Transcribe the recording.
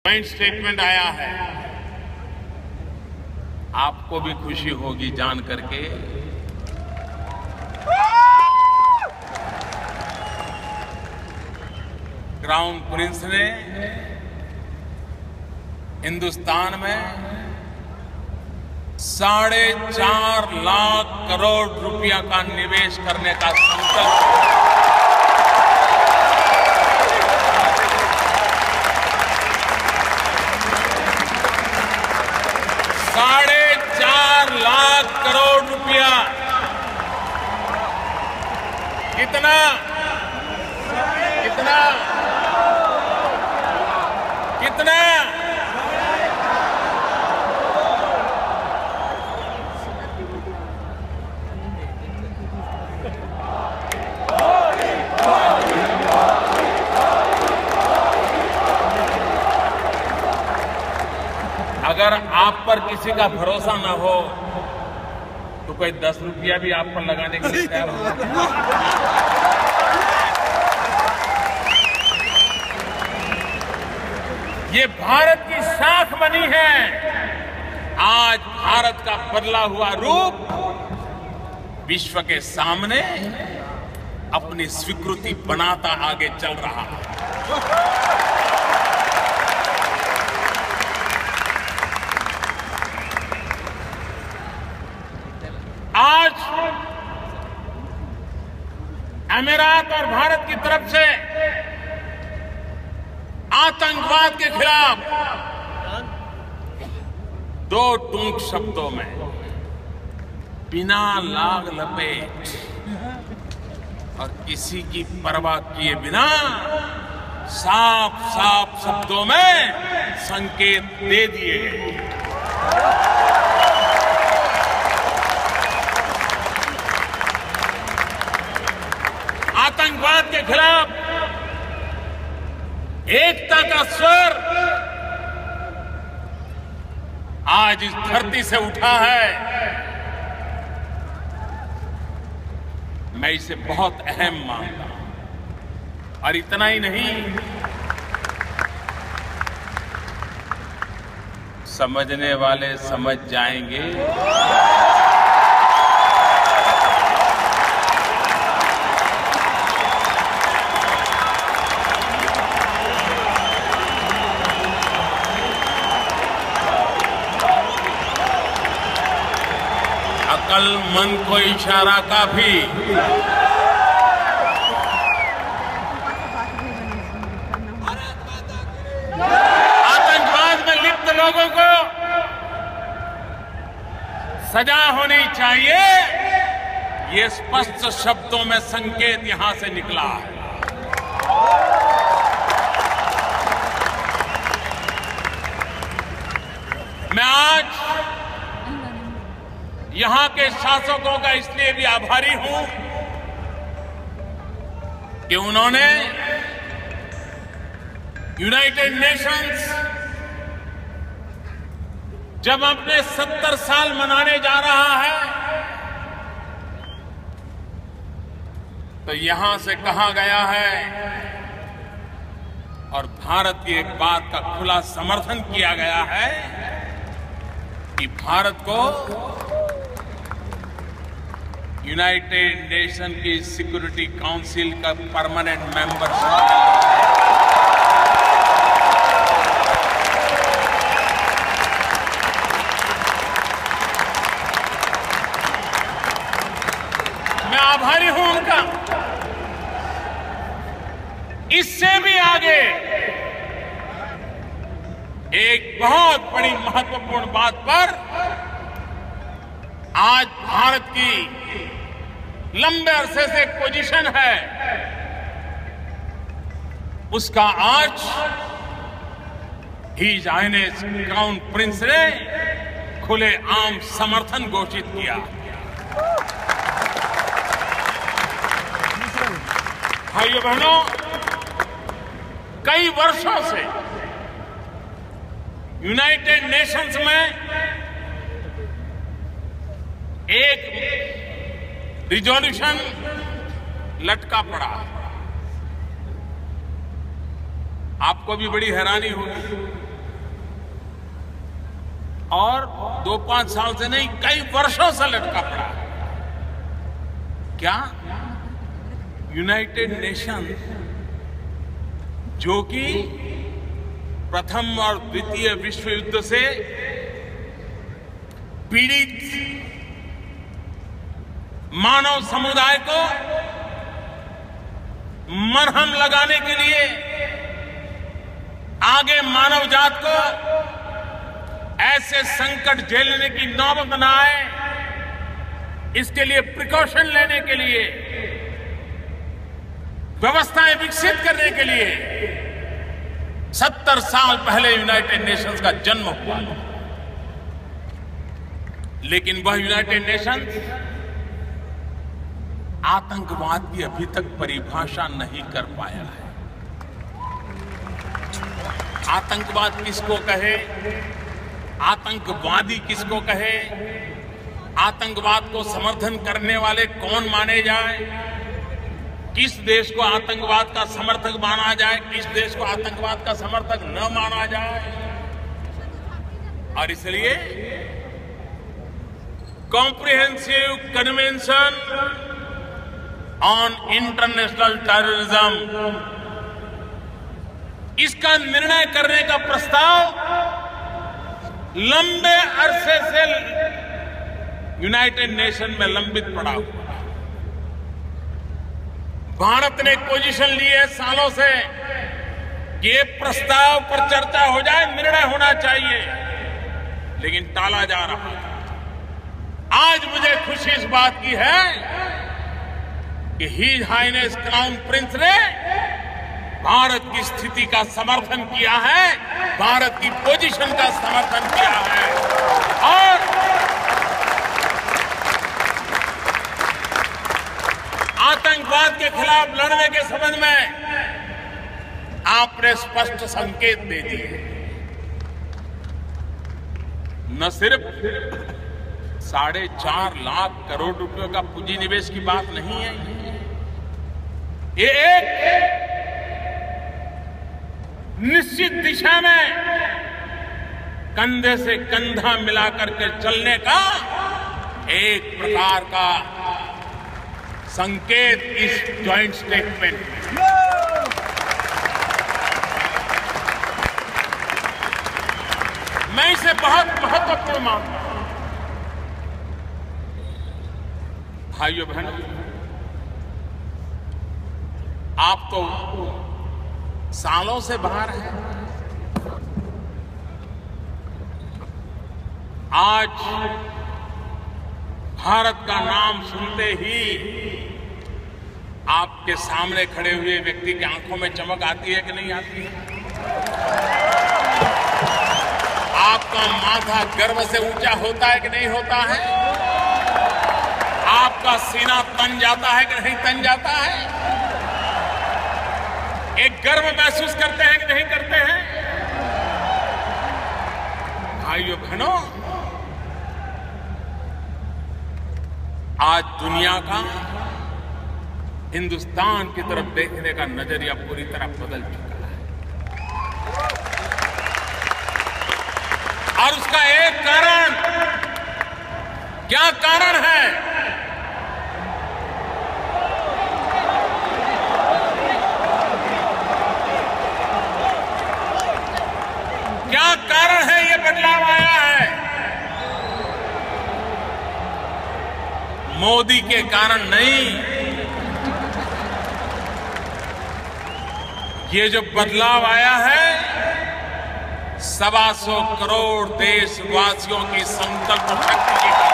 Joint statement आया है। आपको भी खुशी होगी जान करके क्राउन प्रिंस ने हिंदुस्तान में 4.5 लाख करोड़ रुपया का निवेश करने का संकल्प 4.5 लाख करोड़ रुपया। कितना कितना कितना? अगर आप पर किसी का भरोसा ना हो तो कोई 10 रुपया भी आप पर लगाने के लिए तैयार हो। ये भारत की साख बनी है। आज भारत का बदला हुआ रूप विश्व के सामने अपनी स्वीकृति बनाता आगे चल रहा है। आज अमीरात और भारत की तरफ से आतंकवाद के खिलाफ 2 टूक शब्दों में बिना लाग लपेट और किसी की परवाह किए बिना साफ साफ शब्दों में संकेत दे दिए गए। आतंकवाद के खिलाफ एकता का स्वर आज इस धरती से उठा है। मैं इसे बहुत अहम मानता हूं। और इतना ही नहीं, समझने वाले समझ जाएंगे। अक्लमंद को इशारा काफी। आतंकवाद में लिप्त लोगों को सजा होनी चाहिए, ये स्पष्ट शब्दों में संकेत यहां से निकला है। मैं आज यहां के शासकों का इसलिए भी आभारी हूं कि उन्होंने यूनाइटेड नेशंस जब अपने 70 साल मनाने जा रहा है तो यहां से कहा गया है और भारत की एक बात का खुला समर्थन किया गया है कि भारत को यूनाइटेड नेशन की सिक्योरिटी काउंसिल का परमानेंट मेंबरशिप। मैं आभारी हूं उनका। इससे भी आगे एक बहुत बड़ी महत्वपूर्ण बात पर आज भारत की लंबे अरसे से एक पोजीशन है, उसका आज हिज हाइनेस क्राउन प्रिंस ने खुले आम समर्थन घोषित किया। भाइयों बहनों, कई वर्षों से यूनाइटेड नेशंस में एक रिजोल्यूशन लटका पड़ा। आपको भी बड़ी हैरानी होगी और 2-5 साल से नहीं, कई वर्षों से लटका पड़ा है। क्या यूनाइटेड नेशन, जो कि प्रथम और द्वितीय विश्व युद्ध से पीड़ित मानव समुदाय को मरहम लगाने के लिए, आगे मानव जात को ऐसे संकट झेलने की नौबत न आए, इसके लिए प्रिकॉशन लेने के लिए, व्यवस्थाएं विकसित करने के लिए 70 साल पहले यूनाइटेड नेशंस का जन्म हुआ। लेकिन वह यूनाइटेड नेशंस आतंकवाद की अभी तक परिभाषा नहीं कर पाया है। आतंकवाद किसको कहे, आतंकवादी किसको कहे, आतंकवाद को समर्थन करने वाले कौन माने जाए, किस देश को आतंकवाद का समर्थक माना जाए, किस देश को आतंकवाद का समर्थक न माना जाए। और इसलिए comprehensive convention on international terrorism, इसका निर्णय करने का प्रस्ताव लंबे अरसे से यूनाइटेड नेशन में लंबित पड़ा हुआ। भारत ने एक पोजीशन ली है सालों से कि ये प्रस्ताव पर चर्चा हो जाए, निर्णय होना चाहिए, लेकिन टाला जा रहा था। आज मुझे खुशी इस बात की है कि हिज हाइनेस क्राउन प्रिंस ने भारत की स्थिति का समर्थन किया है, भारत की पोजीशन का समर्थन किया है। और आतंकवाद के खिलाफ लड़ने के संबंध में आपने स्पष्ट संकेत दे दिए। न सिर्फ 4.5 लाख करोड़ रुपयों का पूंजी निवेश की बात नहीं है, ये एक निश्चित दिशा में कंधे से कंधा मिलाकर के चलने का एक प्रकार का संकेत इस जॉइंट स्टेटमेंट में। मैं इसे बहुत महत्वपूर्ण मानता हूं। भाइयों बहनों, आप तो सालों से बाहर हैं, आज भारत का नाम सुनते ही आपके सामने खड़े हुए व्यक्ति की आंखों में चमक आती है कि नहीं आती है? आपका माथा गर्व से ऊंचा होता है कि नहीं होता है? आपका सीना तन जाता है कि नहीं तन जाता है? एक गर्व महसूस करते हैं कि नहीं करते हैं? भाइयों बहनों, आज दुनिया का हिंदुस्तान की तरफ देखने का नजरिया पूरी तरह बदल चुका है। और उसका एक कारण, क्या कारण है? क्या कारण है ये बदलाव आया है? मोदी के कारण नहीं, ये जो बदलाव आया है 125 करोड़ देशवासियों की संकल्प शक्ति के कारण।